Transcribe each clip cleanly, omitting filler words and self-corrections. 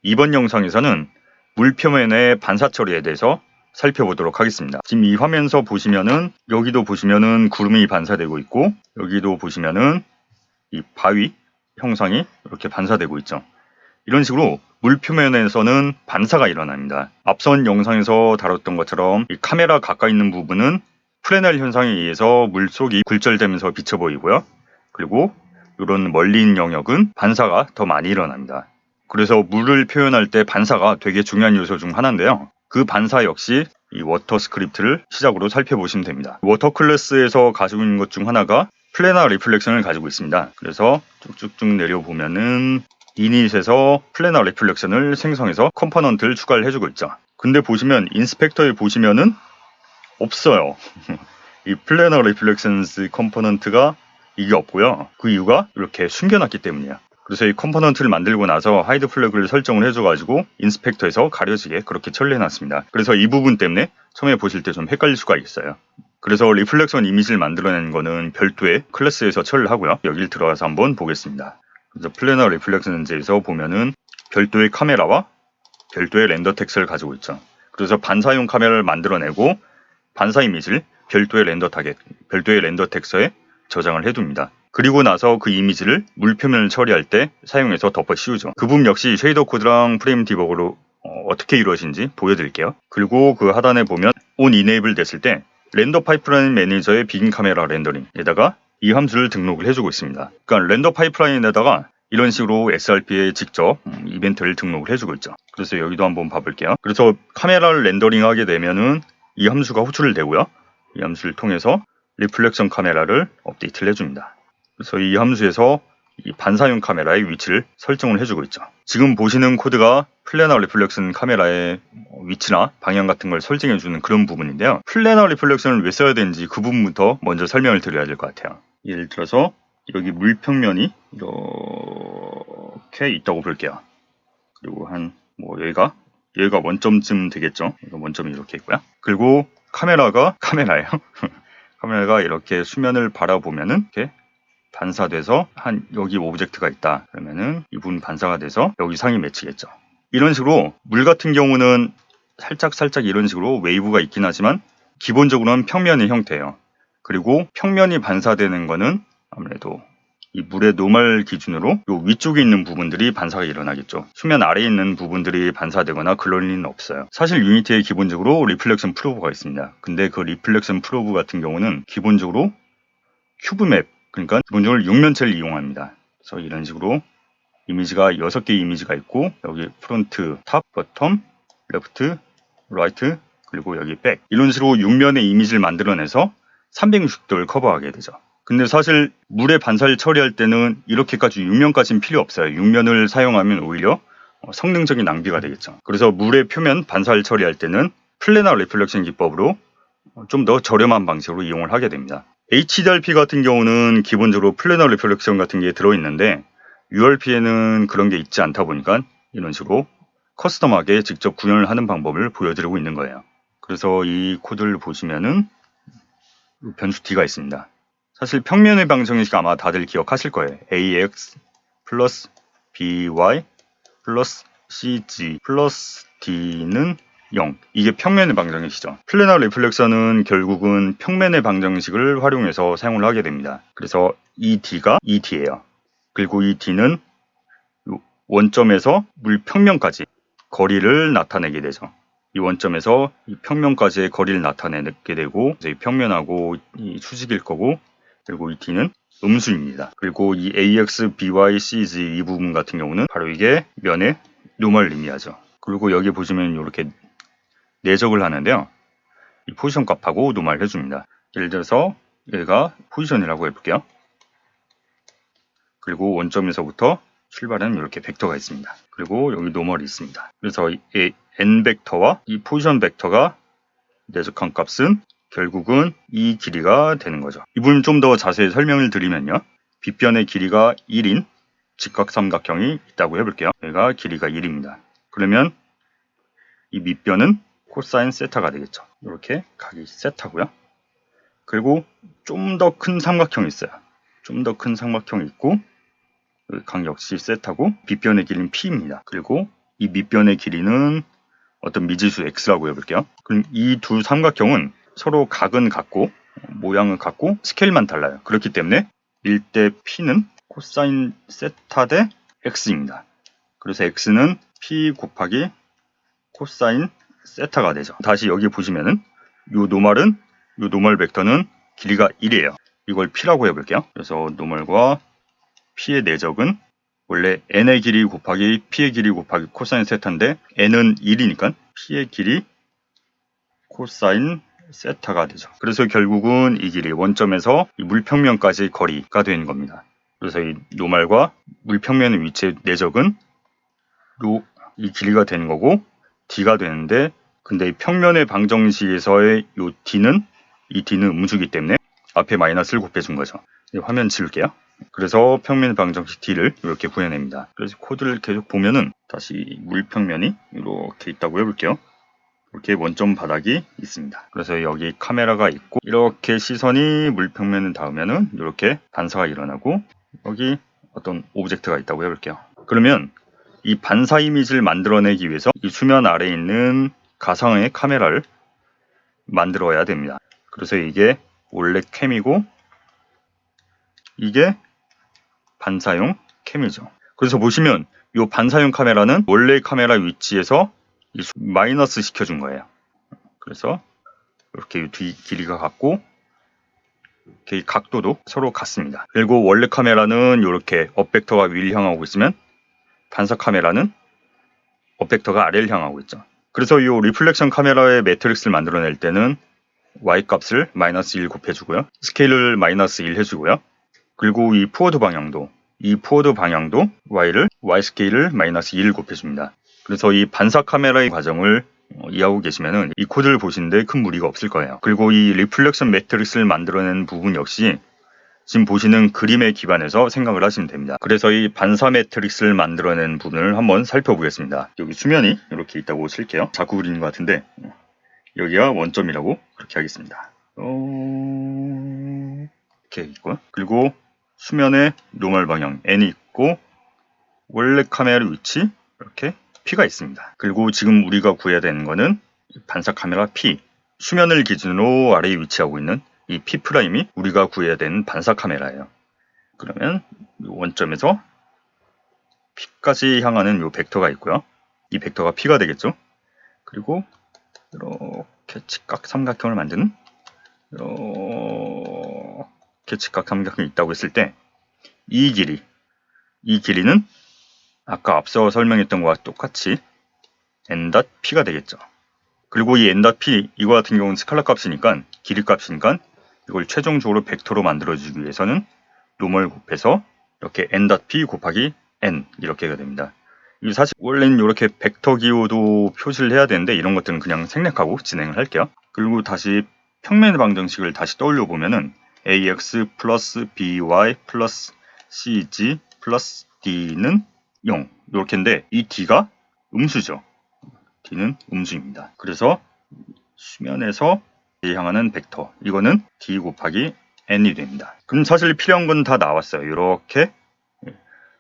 이번 영상에서는 물 표면의 반사 처리에 대해서 살펴보도록 하겠습니다. 지금 이 화면에서 보시면은 여기도 보시면은 구름이 반사되고 있고 여기도 보시면은 이 바위 형상이 이렇게 반사되고 있죠. 이런 식으로 물 표면에서는 반사가 일어납니다. 앞선 영상에서 다뤘던 것처럼 이 카메라 가까이 있는 부분은 프레넬 현상에 의해서 물속이 굴절되면서 비쳐 보이고요. 그리고 이런 멀리 있는 영역은 반사가 더 많이 일어납니다. 그래서 물을 표현할 때 반사가 되게 중요한 요소 중 하나인데요. 그 반사 역시 이 워터 스크립트를 시작으로 살펴보시면 됩니다. 워터 클래스에서 가지고 있는 것 중 하나가 플래너 리플렉션을 가지고 있습니다. 그래서 쭉쭉쭉 내려보면은 이닛에서 플래너 리플렉션을 생성해서 컴포넌트를 추가를 해주고 있죠. 근데 보시면 인스펙터에 보시면은 없어요. 이 플래너 리플렉션스 컴포넌트가 이게 없고요. 그 이유가 이렇게 숨겨놨기 때문이에요. 그래서 이 컴포넌트를 만들고 나서 하이드 플래그를 설정을 해줘가지고 인스펙터에서 가려지게 그렇게 처리해놨습니다. 그래서 이 부분 때문에 처음에 보실 때 좀 헷갈릴 수가 있어요. 그래서 리플렉션 이미지를 만들어내는 거는 별도의 클래스에서 처리를 하고요. 여기를 들어가서 한번 보겠습니다. 그래서 플래너 리플렉션즈에서 보면은 별도의 카메라와 별도의 렌더 텍스를 가지고 있죠. 그래서 반사용 카메라를 만들어내고 반사 이미지를 별도의 렌더 타겟, 별도의 렌더 텍스처에 저장을 해둡니다. 그리고 나서 그 이미지를 물 표면을 처리할 때 사용해서 덮어 씌우죠. 그 부분 역시 쉐이더 코드랑 프레임 디버그로 어떻게 이루어진지 보여드릴게요. 그리고 그 하단에 보면 on enable 됐을 때 렌더 파이프라인 매니저의 빅인 카메라 렌더링에다가 이 함수를 등록을 해주고 있습니다. 그러니까 렌더 파이프라인에다가 이런 식으로 SRP에 직접 이벤트를 등록을 해주고 있죠. 그래서 여기도 한번 봐볼게요. 그래서 카메라를 렌더링하게 되면은 이 함수가 호출을 되고요. 이 함수를 통해서 리플렉션 카메라를 업데이트를 해줍니다. 그래서 이 함수에서 이 반사용 카메라의 위치를 설정을 해주고 있죠. 지금 보시는 코드가 플래너 리플렉션 카메라의 위치나 방향 같은 걸 설정해주는 그런 부분인데요. 플래너 리플렉션을 왜 써야 되는지 그 부분부터 먼저 설명을 드려야 될 것 같아요. 예를 들어서 여기 물평면이 이렇게 있다고 볼게요. 그리고 한 여기가 원점쯤 되겠죠. 원점이 이렇게 있고요. 그리고 카메라예요. 카메라가 이렇게 수면을 바라보면은 이렇게 반사돼서 한 여기 오브젝트가 있다. 그러면은 이 부분 반사가 돼서 여기 상이 맺히겠죠. 이런 식으로 물 같은 경우는 살짝 이런 식으로 웨이브가 있긴 하지만 기본적으로는 평면의 형태예요. 그리고 평면이 반사되는 거는 아무래도 이 물의 노멀 기준으로 요 위쪽에 있는 부분들이 반사가 일어나겠죠. 수면 아래에 있는 부분들이 반사되거나 그럴 리는 없어요. 사실 유니티에 기본적으로 리플렉션 프로브가 있습니다. 근데 그 리플렉션 프로브 같은 경우는 기본적으로 큐브맵, 그러니까 기본적으로 육면체를 이용합니다. 그래서 이런 식으로 이미지가 6개 이미지가 있고 여기 프론트, 탑, 버텀, 레프트, 라이트, 그리고 여기 백, 이런 식으로 육면의 이미지를 만들어내서 360도를 커버하게 되죠. 근데 사실 물의 반사를 처리할 때는 이렇게까지 육면까지는 필요 없어요. 육면을 사용하면 오히려 성능적인 낭비가 되겠죠. 그래서 물의 표면 반사를 처리할 때는 플래너 리플렉션 기법으로 좀 더 저렴한 방식으로 이용을 하게 됩니다. HDRP 같은 경우는 기본적으로 플래너 리플렉션 같은 게 들어있는데 URP에는 그런 게 있지 않다 보니까 이런 식으로 커스텀하게 직접 구현을 하는 방법을 보여드리고 있는 거예요. 그래서 이 코드를 보시면은 변수 D가 있습니다. 사실 평면의 방정식 아마 다들 기억하실 거예요. AX 플러스 BY 플러스 CG 플러스 D는 0. 이게 평면의 방정식이죠. 플래너 리플렉션은 결국은 평면의 방정식을 활용해서 사용을 하게 됩니다. 그래서 이 D가 이 D예요. 그리고 이 D는 원점에서 물 평면까지 거리를 나타내게 되죠. 이 원점에서 이 평면까지의 거리를 나타내게 되고 이제 이 평면하고 이 수직일 거고, 그리고 이 D는 음수입니다. 그리고 이 AX, BY, CZ 이 부분 같은 경우는 바로 이게 면의 노멀을 의미하죠. 그리고 여기 보시면 이렇게 내적을 하는데요. 이 포지션 값하고 노멀 해줍니다. 예를 들어서 얘가 포지션이라고 해볼게요. 그리고 원점에서부터 출발하는 이렇게 벡터가 있습니다. 그리고 여기 노멀이 있습니다. 그래서 이 n 벡터와 이 포지션 벡터가 내적한 값은 결국은 이 길이가 되는 거죠. 이 부분 좀 더 자세히 설명을 드리면요. 빗변의 길이가 1인 직각삼각형이 있다고 해볼게요. 여기가 길이가 1입니다. 그러면 이 밑변은 코사인 세타가 되겠죠. 이렇게 각이 세타고요. 그리고 좀 더 큰 삼각형이 있어요. 좀 더 큰 삼각형이 있고 각 역시 세타고 빗변의 길이는 P입니다. 그리고 이 밑변의 길이는 어떤 미지수 x라고 해볼게요. 그럼 이 두 삼각형은 서로 각은 같고 모양은 같고 스케일만 달라요. 그렇기 때문에 일대 p는 코사인 세타 대 x입니다. 그래서 x는 p 곱하기 코사인 세타가 되죠. 다시 여기 보시면은 요 노멀 벡터는 길이가 1이에요. 이걸 p라고 해볼게요. 그래서 노멀과 p의 내적은 원래 n의 길이 곱하기 p의 길이 곱하기 코사인 세타인데 n은 1이니까 p의 길이 코사인 세타가 되죠. 그래서 결국은 이 길이 원점에서 이 물평면까지 거리가 되는 겁니다. 그래서 이 노멀과 물평면의 위치의 내적은 이 길이가 되는 거고 d가 되는데, 근데 이 평면의 방정식에서의 이 d는 음수기 때문에 앞에 마이너스를 곱해준 거죠. 화면 지울게요. 그래서 평면 방정식 d를 이렇게 구해냅니다. 그래서 코드를 계속 보면은 다시 물평면이 이렇게 있다고 해볼게요. 이렇게 원점 바닥이 있습니다. 그래서 여기 카메라가 있고 이렇게 시선이 물평면을 닿으면은 이렇게 반사가 일어나고 여기 어떤 오브젝트가 있다고 해볼게요. 그러면 이 반사 이미지를 만들어내기 위해서 이 수면 아래에 있는 가상의 카메라를 만들어야 됩니다. 그래서 이게 원래 캠이고 이게 반사용 캠이죠. 그래서 보시면 이 반사용 카메라는 원래 카메라 위치에서 마이너스 시켜준 거예요. 그래서 이렇게 뒤 길이가 같고 이렇게 각도도 서로 같습니다. 그리고 원래 카메라는 이렇게 업 벡터가 위를 향하고 있으면 반사 카메라는 업 벡터가 아래를 향하고 있죠. 그래서 이 리플렉션 카메라의 매트릭스를 만들어낼 때는 y 값을 마이너스 1 곱해주고요. 스케일을 마이너스 1 해주고요. 그리고 이 포워드 방향도 y 스케일을 마이너스 1 곱해줍니다. 그래서 이 반사 카메라의 과정을 이해하고 계시면은 이 코드를 보시는데 큰 무리가 없을 거예요. 그리고 이 리플렉션 매트릭스를 만들어낸 부분 역시 지금 보시는 그림에 기반해서 생각을 하시면 됩니다. 그래서 이 반사 매트릭스를 만들어낸 부분을 한번 살펴보겠습니다. 여기 수면이 이렇게 있다고 칠게요. 자꾸 그리는 것 같은데 여기가 원점이라고 그렇게 하겠습니다. 이렇게 있고요. 그리고 수면의 노멀 방향 n이 있고 원래 카메라 위치 이렇게 p가 있습니다. 그리고 지금 우리가 구해야 되는 거는 반사 카메라 p, 수면을 기준으로 아래에 위치하고 있는 이 P'이 우리가 구해야 되는 반사 카메라예요. 그러면 이 원점에서 P까지 향하는 이 벡터가 있고요. 이 벡터가 P가 되겠죠. 그리고 이렇게 직각 삼각형을 만드는 이렇게 직각 삼각형이 있다고 했을 때 이 길이는 아까 앞서 설명했던 것과 똑같이 n.p가 되겠죠. 그리고 이 n.p 이거 같은 경우는 스칼라 값이니까 길이 값이니까 이걸 최종적으로 벡터로 만들어주기 위해서는 노멀 곱해서 이렇게 n.p 곱하기 n 이렇게가 됩니다. 사실 원래는 이렇게 벡터 기호도 표시를 해야 되는데 이런 것들은 그냥 생략하고 진행을 할게요. 그리고 다시 평면 방정식을 다시 떠올려 보면은 ax 플러스 by 플러스 cg 플러스 d는 0 이렇게인데 이 d가 음수죠. d는 음수입니다. 그래서 수면에서 향하는 벡터 이거는 d 곱하기 n이 됩니다. 그럼 사실 필요한 건 다 나왔어요. 이렇게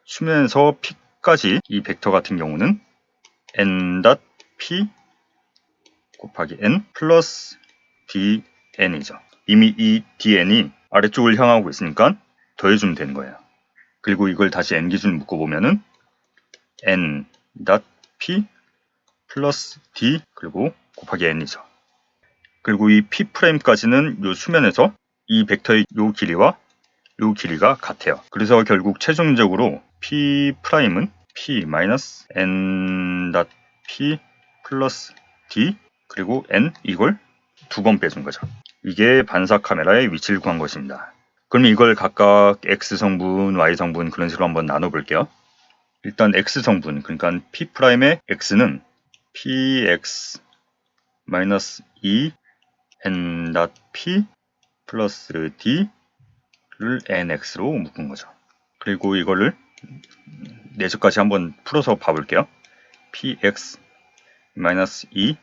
수면에서 p까지 이 벡터 같은 경우는 n.p 곱하기 n 플러스 dn이죠. 이미 이 dn이 아래쪽을 향하고 있으니까 더해주면 되는 거예요. 그리고 이걸 다시 n 기준 묶어보면은 n.p 플러스 d 그리고 곱하기 n이죠. 그리고 이 P'까지는 이 수면에서 이 벡터의 이 길이와 이 길이가 같아요. 그래서 결국 최종적으로 P'은 P-n.P 플러스 D 그리고 n 이걸 두 번 빼준 거죠. 이게 반사 카메라의 위치를 구한 것입니다. 그럼 이걸 각각 X성분, Y성분 그런 식으로 한번 나눠볼게요. 일단 X성분, 그러니까 P'의 X는 Px 마이너스 2 n.p 플러스 d를 nx로 묶은 거죠. 그리고 이거를 내적까지 한번 풀어서 봐볼게요. px 마이너스 2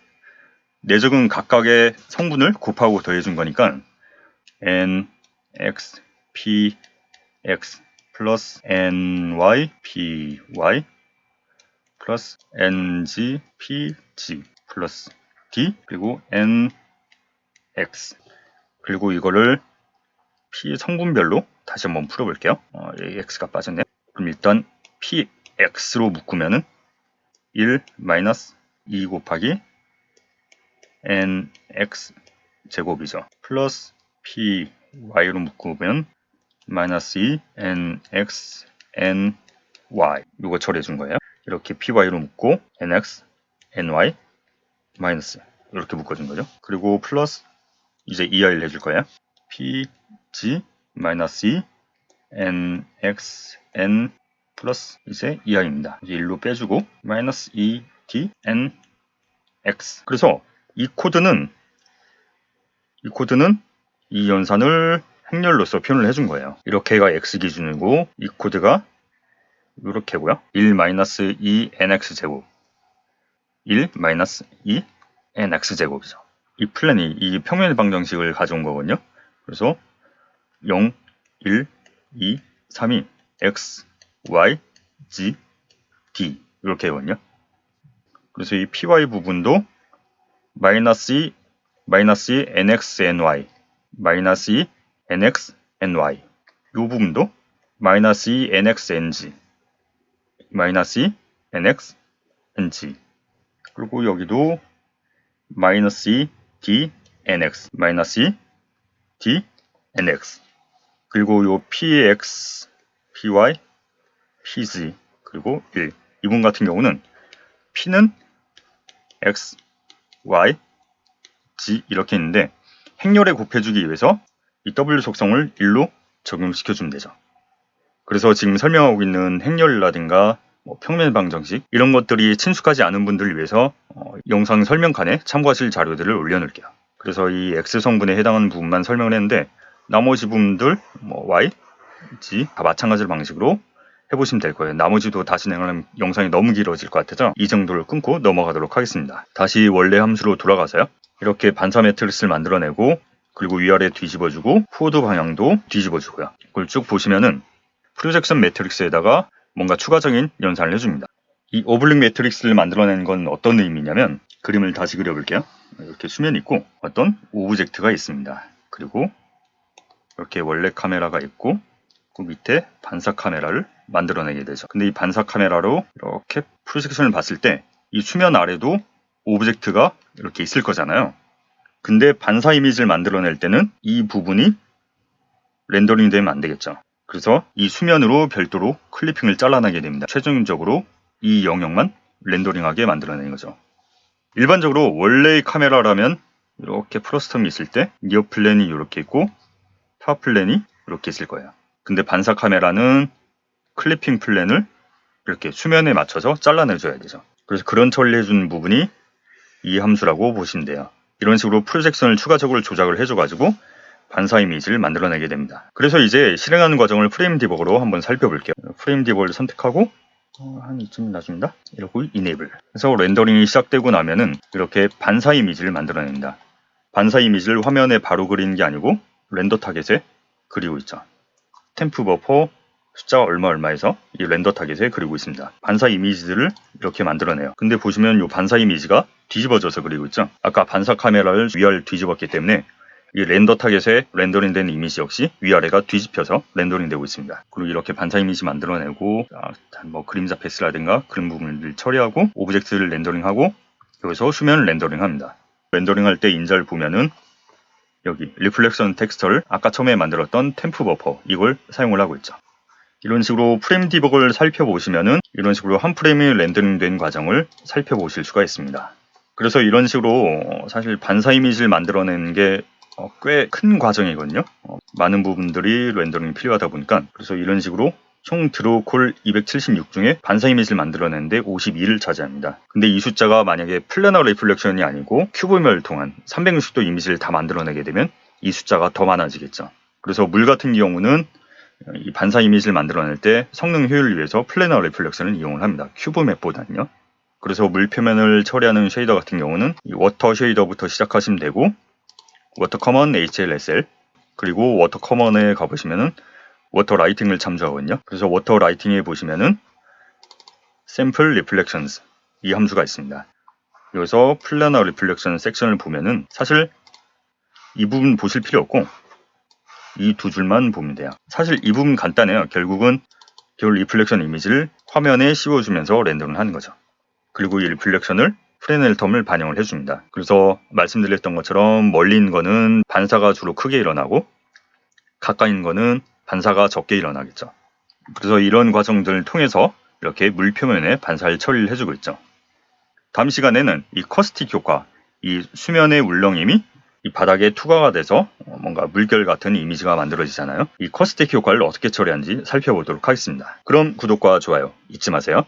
내적은 각각의 성분을 곱하고 더해준 거니까 nx px 플러스 ny py 플러스 ng pg 플러스 d 그리고 nx 그리고 이거를 p 성분별로 다시 한번 풀어볼게요. 여기 x가 빠졌네요. 그럼 일단 px로 묶으면은 1 마이너스 2 곱하기 nx 제곱이죠. 플러스 py로 묶으면 마이너스 2 nx ny 이거 처리해 준 거예요. 이렇게 py로 묶고 nx ny 마이너스 이렇게 묶어준 거죠. 그리고 플러스 이제 EI를 해줄 거예요. pg 마이너스 2 nx n 플러스 이제 EI입니다. 이제 1로 빼주고 마이너스 2d nx 그래서 이 코드는 이 연산을 행렬로서 표현을 해준 거예요. 이렇게가 x 기준이고 이 코드가 이렇게고요. 1 마이너스 2 nx 제곱 1 마이너스 2 nx 제곱이죠. 이 플랜이 이 평면 방정식을 가져온 거거든요. 그래서 0, 1, 2, 3이 x, y, z, d 이렇게 되거든요. 그래서 이 py 부분도 마이너스 2 nx, ny 마이너스 2 nx, ny 이 부분도 마이너스 2 nx, ng 마이너스 2 nx, ng 그리고 여기도 마이너스 2 d nx 마이너스 2 d nx 그리고 요 px, py, pz 그리고 1 이분 같은 경우는 p는 x, y, z 이렇게 있는데 행렬에 곱해주기 위해서 이 w 속성을 1로 적용시켜주면 되죠. 그래서 지금 설명하고 있는 행렬이라든가 평면 방정식 이런 것들이 친숙하지 않은 분들을 위해서 영상 설명칸에 참고하실 자료들을 올려놓을게요. 그래서 이 x 성분에 해당하는 부분만 설명을 했는데 나머지 부분들 y, z 다 마찬가지 방식으로 해보시면 될 거예요. 나머지도 다시 진행하면 영상이 너무 길어질 것 같아서 이 정도를 끊고 넘어가도록 하겠습니다. 다시 원래 함수로 돌아가서요. 이렇게 반사 매트릭스를 만들어내고 그리고 위아래 뒤집어주고 포워드 방향도 뒤집어주고요. 이걸 쭉 보시면은 프로젝션 매트릭스에다가 뭔가 추가적인 연산을 해줍니다. 이 오블릭 매트릭스를 만들어낸 건 어떤 의미냐면 그림을 다시 그려볼게요. 이렇게 수면이 있고 어떤 오브젝트가 있습니다. 그리고 이렇게 원래 카메라가 있고 그 밑에 반사 카메라를 만들어내게 되죠. 근데 이 반사 카메라로 이렇게 프로젝션을 봤을 때 이 수면 아래도 오브젝트가 이렇게 있을 거잖아요. 근데 반사 이미지를 만들어낼 때는 이 부분이 렌더링 되면 안 되겠죠. 그래서 이 수면으로 별도로 클리핑을 잘라내게 됩니다. 최종적으로 이 영역만 렌더링하게 만들어내는 거죠. 일반적으로 원래의 카메라라면 이렇게 프로스텀이 있을 때 니어 플랜이 이렇게 있고 타 플랜이 이렇게 있을 거예요. 근데 반사 카메라는 클리핑 플랜을 이렇게 수면에 맞춰서 잘라내줘야 되죠. 그래서 그런 처리해준 부분이 이 함수라고 보시면 돼요. 이런 식으로 프로젝션을 추가적으로 조작을 해줘가지고 반사 이미지를 만들어내게 됩니다. 그래서 이제 실행하는 과정을 프레임 디버거로 한번 살펴볼게요. 프레임 디버거를 선택하고 한 이쯤 놔줍니다. 이러고 이네이블. 그래서 렌더링이 시작되고 나면은 이렇게 반사 이미지를 만들어냅니다. 반사 이미지를 화면에 바로 그리는 게 아니고 렌더 타겟에 그리고 있죠. 템프 버퍼 숫자가 얼마에서 이 렌더 타겟에 그리고 있습니다. 반사 이미지들을 이렇게 만들어내요. 근데 보시면 이 반사 이미지가 뒤집어져서 그리고 있죠. 아까 반사 카메라를 위아래를 뒤집었기 때문에 이 렌더 타겟에 렌더링된 이미지 역시 위아래가 뒤집혀서 렌더링되고 있습니다. 그리고 이렇게 반사 이미지 만들어내고 그림자 패스라든가 그런 부분을 처리하고 오브젝트를 렌더링하고 여기서 수면을 렌더링합니다. 렌더링할 때 인자를 보면은 여기 리플렉션 텍스처를 아까 처음에 만들었던 템프 버퍼 이걸 사용을 하고 있죠. 이런 식으로 프레임 디버거를 살펴보시면은 이런 식으로 한 프레임이 렌더링된 과정을 살펴보실 수가 있습니다. 그래서 이런 식으로 사실 반사 이미지를 만들어내는 게 꽤 큰 과정이거든요. 많은 부분들이 렌더링이 필요하다 보니까 그래서 이런 식으로 총 드로우 콜 276 중에 반사 이미지를 만들어내는데 52를 차지합니다. 근데 이 숫자가 만약에 플래너 리플렉션이 아니고 큐브멸 통한 360도 이미지를 다 만들어내게 되면 이 숫자가 더 많아지겠죠. 그래서 물 같은 경우는 이 반사 이미지를 만들어낼 때 성능 효율을 위해서 플래너 리플렉션을 이용을 합니다. 큐브 맵보다는요. 그래서 물 표면을 처리하는 쉐이더 같은 경우는 이 워터 쉐이더부터 시작하시면 되고 워터 커먼 HLSL 그리고 워터 커먼에 가보시면은 워터 라이팅을 참조하거든요. 그래서 워터 라이팅에 보시면은 sample reflections 이 함수가 있습니다. 여기서 플래너 리플렉션 섹션을 보면은 사실 이 부분 보실 필요 없고 이 두 줄만 보면 돼요. 사실 이 부분 간단해요. 결국은 겨울 리플렉션 이미지를 화면에 씌워주면서 렌더링을 하는 거죠. 그리고 이 리플렉션을 프레넬 텀을 반영을 해줍니다. 그래서 말씀드렸던 것처럼 멀리 있는 거는 반사가 주로 크게 일어나고 가까이 있는 거는 반사가 적게 일어나겠죠. 그래서 이런 과정들을 통해서 이렇게 물 표면에 반사를 처리를 해주고 있죠. 다음 시간에는 이 커스틱 효과, 이 수면의 울렁임이 이 바닥에 투과가 돼서 뭔가 물결 같은 이미지가 만들어지잖아요. 이 커스틱 효과를 어떻게 처리하는지 살펴보도록 하겠습니다. 그럼 구독과 좋아요 잊지 마세요.